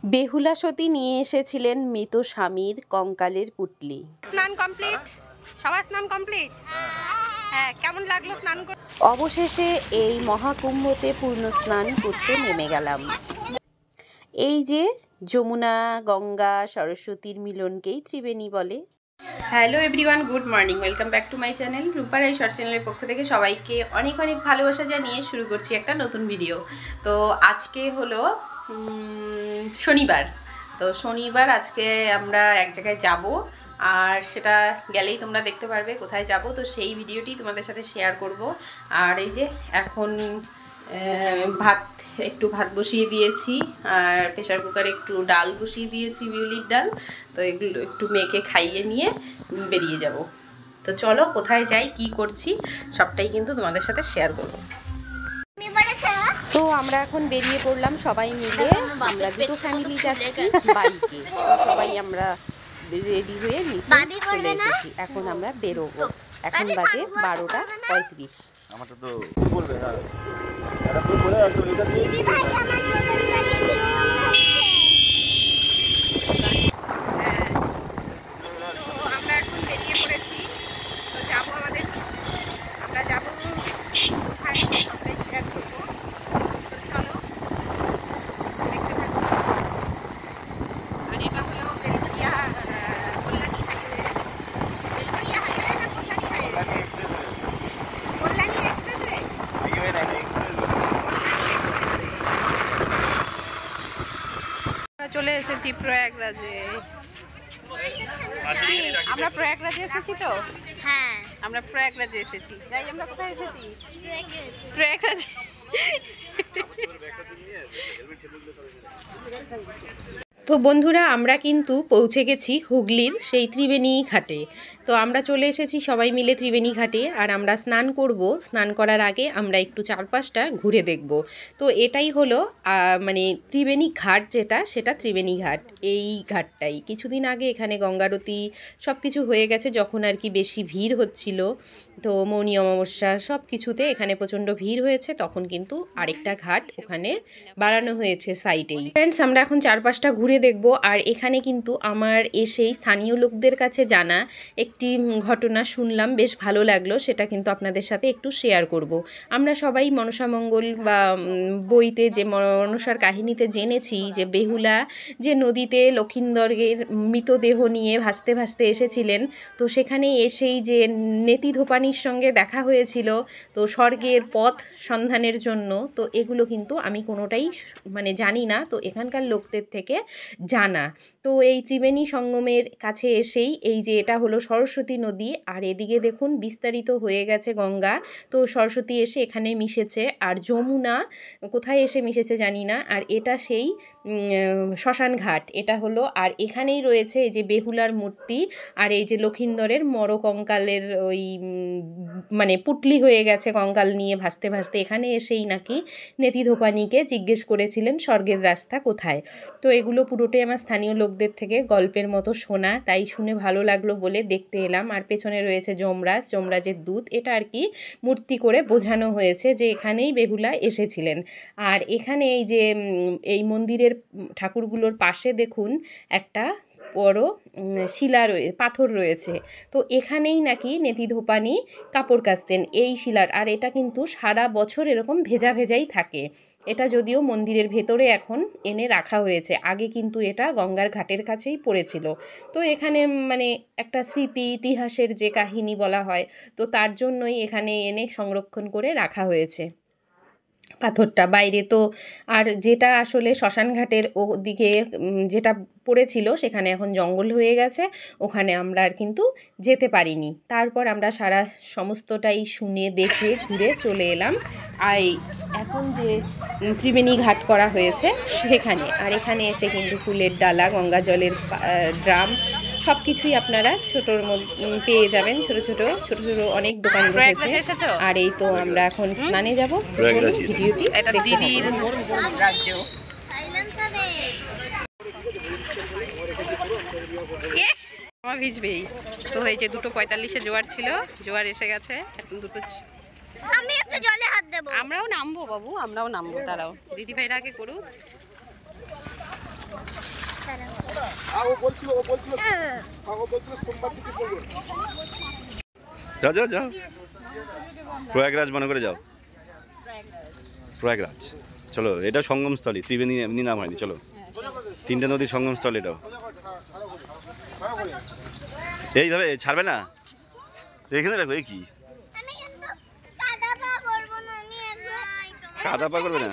বেহুলা সতী নিয়ে এসেছিলেন মৃত স্বামীর কঙ্কালের পুটলি। স্নান কমপ্লিট, সবার স্নান কমপ্লিট। হ্যাঁ, কেমন লাগলো স্নান করে? অবশেষে এই মহাকুম্ভতে পূর্ণ স্নান করতে নেমে গেলাম। এই যে যমুনা, গঙ্গা, সরস্বতীর মিলনকেই ত্রিবেণী বলে। Hello everyone, good morning, welcome back to my channel. রূপার এই শর্ট চ্যানেলের পক্ষ থেকে সবাইকে অনেক অনেক ভালোবাসা জানিয়ে শুরু করছি একটা নতুন ভিডিও। তো আজকে হলো শনিবার। তো শনিবার আজকে আমরা এক জায়গায় যাব, আর সেটা গেলেই তোমরা দেখতে পারবে কোথায় যাব। তো সেই ভিডিওটি তোমাদের সাথে শেয়ার করব। আর এই যে এখন ভাত বসিয়ে দিয়েছি, আর প্রেশার কুকারে একটু ডাল বসিয়ে দিয়েছি, বিউলির ডাল। তো এগুলো একটু মেখে খাইয়ে নিয়ে বেরিয়ে যাব। তো চলো কোথায় যাই, কি করছি সবটাই কিন্তু তোমাদের সাথে শেয়ার করব। তো আমরা এখন বেরিয়ে পড়লাম সবাই মিলে। আমরা দুটো ফ্যামিলি যাচ্ছি বাইকে। সবাই আমরা রেডি হয়ে নিচে চলে এসেছি। এখন আমরা বেরোবো। এখন বাজে 12:35। চলে এসেছি প্রয়াগরাজে। আমরা প্রয়াগরাজে এসেছি। তো হ্যাঁ, আমরা প্রয়াগরাজে এসেছি। যাই, আমরা কোথায় এসেছি? প্রয়াগরাজে। তো বন্ধুরা, আমরা কিন্তু পৌঁছে গেছি হুগলির সেই ত্রিবেণী ঘাটে। তো আমরা চলে এসেছি সবাই মিলে ত্রিবেণী ঘাটে, আর আমরা স্নান করব। স্নান করার আগে আমরা একটু চারপাশটা ঘুরে দেখব। তো এটাই হলো মানে ত্রিবেণী ঘাট, সেটা ত্রিবেণী ঘাট। এই ঘাটটাই কিছুদিন আগে এখানে গঙ্গারতি সব কিছু হয়ে গেছে, যখন আর কি বেশি ভিড় হচ্ছিল। তো মৌনী অমাবস্যা সব কিছুতে এখানে প্রচণ্ড ভিড় হয়েছে, তখন কিন্তু আরেকটা ঘাট ওখানে বাড়ানো হয়েছে সাইডেই। ফ্রেন্ডস, আমরা এখন চারপাশটা ঘুরে দেখব। আর এখানে কিন্তু আমার এসেই স্থানীয় লোকদের কাছে জানা একটি ঘটনা শুনলাম, বেশ ভালো লাগলো। সেটা কিন্তু আপনাদের সাথে একটু শেয়ার করব। আমরা সবাই মনসামঙ্গল বা বইতে যে মনসার কাহিনীতে জেনেছি যে বেহুলা যে নদীতে লক্ষিন্দরের মৃতদেহ নিয়ে ভাসতে ভাসতে এসেছিলেন, তো সেখানে এসেই যে নেতি ধোপানির সঙ্গে দেখা হয়েছিল, তো স্বর্গের পথ সন্ধানের জন্য। তো এগুলো কিন্তু আমি কোনোটাই মানে জানি না, তো এখানকার লোকদের থেকে জানা। তো এই ত্রিবেণী সঙ্গমের কাছে এসেই এই যে এটা হলো সরস্বতী নদী, আর এদিকে দেখুন বিস্তারিত হয়ে গেছে গঙ্গা। তো সরস্বতী এসে এখানে মিশেছে, আর যমুনা কোথায় এসে মিশেছে জানি না। আর এটা সেই শ্মশান ঘাট এটা হলো। আর এখানেই রয়েছে এই যে বেহুলার মূর্তি, আর এই যে লক্ষিন্দরের কঙ্কালের ওই মানে পুটলি হয়ে গেছে কঙ্কাল নিয়ে ভাসতে ভাসতে। এখানে এসেই নাকি নেতি ধোপানিকে জিজ্ঞেস করেছিলেন স্বর্গের রাস্তা কোথায়। তো এগুলো পুরোটাই আমার স্থানীয় লোকদের থেকে গল্পের মতো শোনা, তাই শুনে ভালো লাগলো বলে দেখতে এলাম। আর পেছনে রয়েছে যমরাজের দুধ, এটা আর কি মূর্তি করে বোঝানো হয়েছে যে এখানেই বেহুলা এসেছিলেন। আর এখানে এই যে এই ঠাকুরগুলোর পাশে দেখুন একটা বড় পাথর রয়েছে। তো এখানেই নাকি নেতি ধোপানি কাপড় কাচতেন এই শিলার। আর এটা কিন্তু সারা বছর এরকম ভেজা ভেজাই থাকে। এটা যদিও মন্দিরের ভেতরে এখন এনে রাখা হয়েছে, আগে কিন্তু এটা গঙ্গার ঘাটের কাছেই পড়েছিল। তো এখানে মানে একটা স্মৃতি ইতিহাসের যে কাহিনী বলা হয়, তো তার জন্যই এখানে এনে সংরক্ষণ করে রাখা হয়েছে পাথরটা বাইরে। তো আর যেটা আসলে শ্মশান ঘাটের ওদিকে যেটা পড়েছিল, সেখানে এখন জঙ্গল হয়ে গেছে, ওখানে আমরা আর কিন্তু যেতে পারিনি। তারপর আমরা সমস্তটাই শুনে দেখে ঘুরে চলে এলাম আর এখন যে ত্রিবেণী ঘাট করা হয়েছে সেখানে। আর এখানে এসে কিন্তু ফুলের ডালা, গঙ্গা জলের ড্রাম সব কিছুই আপনারা ছোটোর মধ্যে পেয়ে যাবেন। ছোট ছোট অনেক দোকান বসেছে। আর এই তো আমরা এখন স্নানে যাব। ভিডিওটি দিদির রাজ্য। আমার ভিজবেই তো। এই যে 2:45 জোয়ার ছিল, জোয়ার এসে গেছে। এখন আমি একটু জলে হাত দেব। আমরাও নামবো বাবু, আমরাও নামবো। তারাও দিদি ভাইরা আগে করুক। যাও যাও যাও, প্রয়াগরাজ মনে করে যাও, প্রয়াগরাজ। চলো, এটা সঙ্গমস্থলী, ত্রিবেণী এমনি নাম হয়নি। চলো, 3টে নদীর সঙ্গমস্থল এটাও। এইভাবে ছাড়বে না, এখানে দেখো। এই কি কাদা পা করবে না?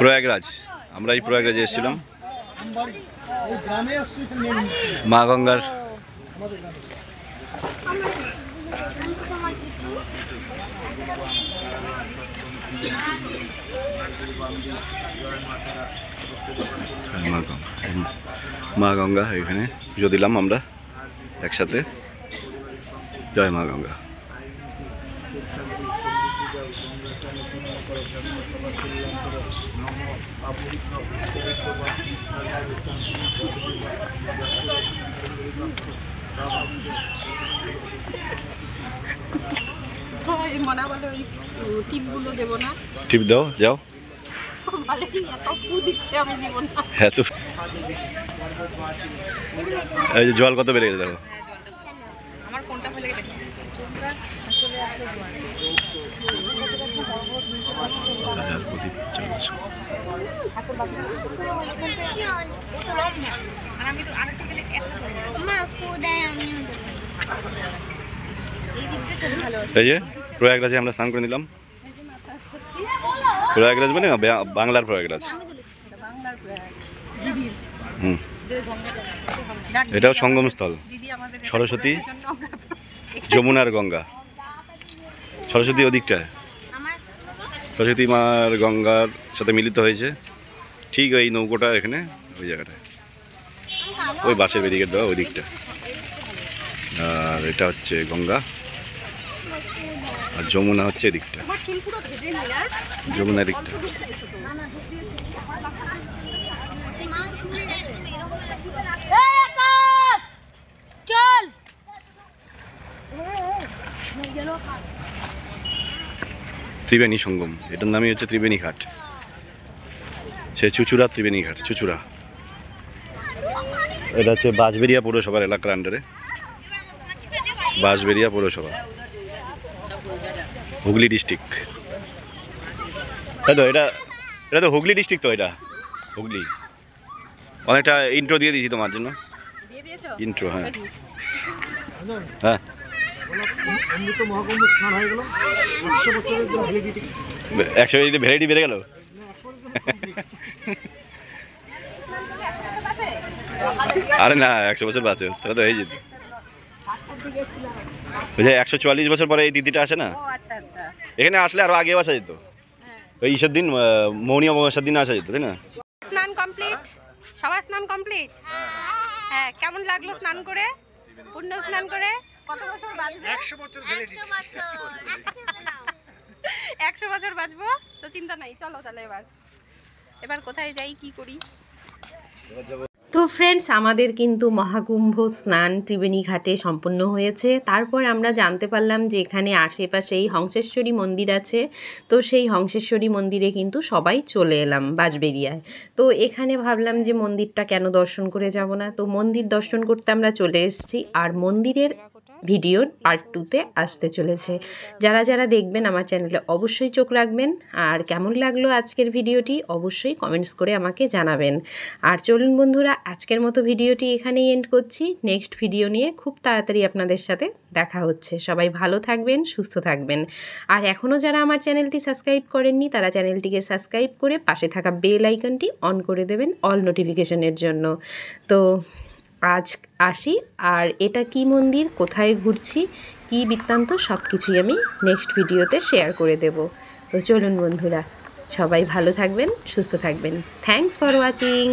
প্রয়াগরাজ, আমরা এই প্রয়াগরাজে এসেছিলাম মা গঙ্গার। মা গঙ্গা, এখানে পুজো দিলাম আমরা একসাথে। জয় মা গঙ্গা। মনা বলে ওই টিপগুলো দেবো না। টিপ দাও, যাও। আমি দিব না। হ্যাঁ, তো এই যে জল কত বেড়ে গেছে দেখো। আমার কোনটা ফেলে গেছে? এই যে প্রয়াগরাজে আমরা স্নান করে নিলাম। প্রয়াগরাজ মানে বাংলার প্রয়াগরাজ। হুম, এটাও সঙ্গমস্থল। সরস্বতী, যমুনার গঙ্গা। সরস্বতী ওদিকটা, সরস্বতী মার গঙ্গার সাথে মিলিত হয়েছে ঠিক ওই নৌকোটা এখানে, ওই জায়গাটায়, ওই বাসের বেরিকেট দেওয়া ওই দিকটা। আর এটা হচ্ছে গঙ্গা, আর যমুনা হচ্ছে এদিকটা, যমুনা দিকটা। ত্রিবেণী সঙ্গম, এটার নামই হচ্ছে ত্রিবেণী ঘাট। সে চুচুড়া ত্রিবেণী ঘাট, চুচুড়া। এটা হচ্ছে বাঁশবেড়িয়া পৌরসভার এলাকার আন্ডারে, বাঁশবেড়িয়া পৌরসভা, হুগলি ডিস্ট্রিক্ট। তাই তো, এটা তো হুগলি ডিস্ট্রিক্ট। তো এটা হুগলি। অনেকটা ইন্ট্রো দিয়ে দিয়েছি তোমার জন্য। ইন্ট্রো, হ্যাঁ হ্যাঁ। অমৃত মহাকুম্ভ স্নান হয়ে গেল, 100 বছরের জন্য ভ্যালিডিটি। 100 ভ্যালিডিটি বেড়ে গেল। আরে না 100 বছর বাঁচে সেটা তো হয়ে যেত। ওই যে 144 বছর পরে এই তিথিটা আসে না, ও আচ্ছা আচ্ছা। এখানে আসলে আরো আগেও আসা যেত, ওই ঈশের দিন মৌনী অমাবস্যার দিন আসা যেত, তাই না? স্নান কমপ্লিট, সবার স্নান কমপ্লিট। হ্যাঁ, কেমন লাগলো স্নান করে, পূর্ণ স্নান করে? কত বছর বাঁচবে? 100 বছর ভ্যালিডিটি। 100 বছর বাঁচবো তো চিন্তা নাই। চলো তাহলে এবার কোথায় যাই, কি করি? তো ফ্রেন্ডস, আমাদের কিন্তু মহাকুম্ভ স্নান ত্রিবেণী ঘাটে সম্পন্ন হয়েছে। তারপর আমরা জানতে পারলাম যে এখানে আশেপাশেই হংসেশ্বরী মন্দির আছে। তো সেই হংসেশ্বরী মন্দিরে কিন্তু সবাই চলে এলাম বাঁশবেড়িয়ায়। তো এখানে ভাবলাম যে মন্দিরটা কেন দর্শন করে যাব না, তো মন্দির দর্শন করতে আমরা চলে এসেছি। আর মন্দিরের ভিডিওর পার্ট 2তে আসতে চলেছে। যারা যারা দেখবেন আমার চ্যানেলে অবশ্যই চোখ রাখবেন। আর কেমন লাগলো আজকের ভিডিওটি অবশ্যই কমেন্টস করে আমাকে জানাবেন। আর চলুন বন্ধুরা, আজকের মতো ভিডিওটি এখানেই এন্ড করছি। নেক্সট ভিডিও নিয়ে খুব তাড়াতাড়ি আপনাদের সাথে দেখা হচ্ছে। সবাই ভালো থাকবেন, সুস্থ থাকবেন। আর এখনও যারা আমার চ্যানেলটি সাবস্ক্রাইব করেননি তারা চ্যানেলটিকে সাবস্ক্রাইব করে পাশে থাকা বেল আইকনটি অন করে দেবেন অল নোটিফিকেশনের জন্য। তো আজ আসি, আর এটা কি মন্দির, কোথায় ঘুরছি, কি বৃত্তান্ত সব কিছুই আমি নেক্সট ভিডিওতে শেয়ার করে দেব। তো চলুন বন্ধুরা, সবাই ভালো থাকবেন, সুস্থ থাকবেন। Thanks for watching.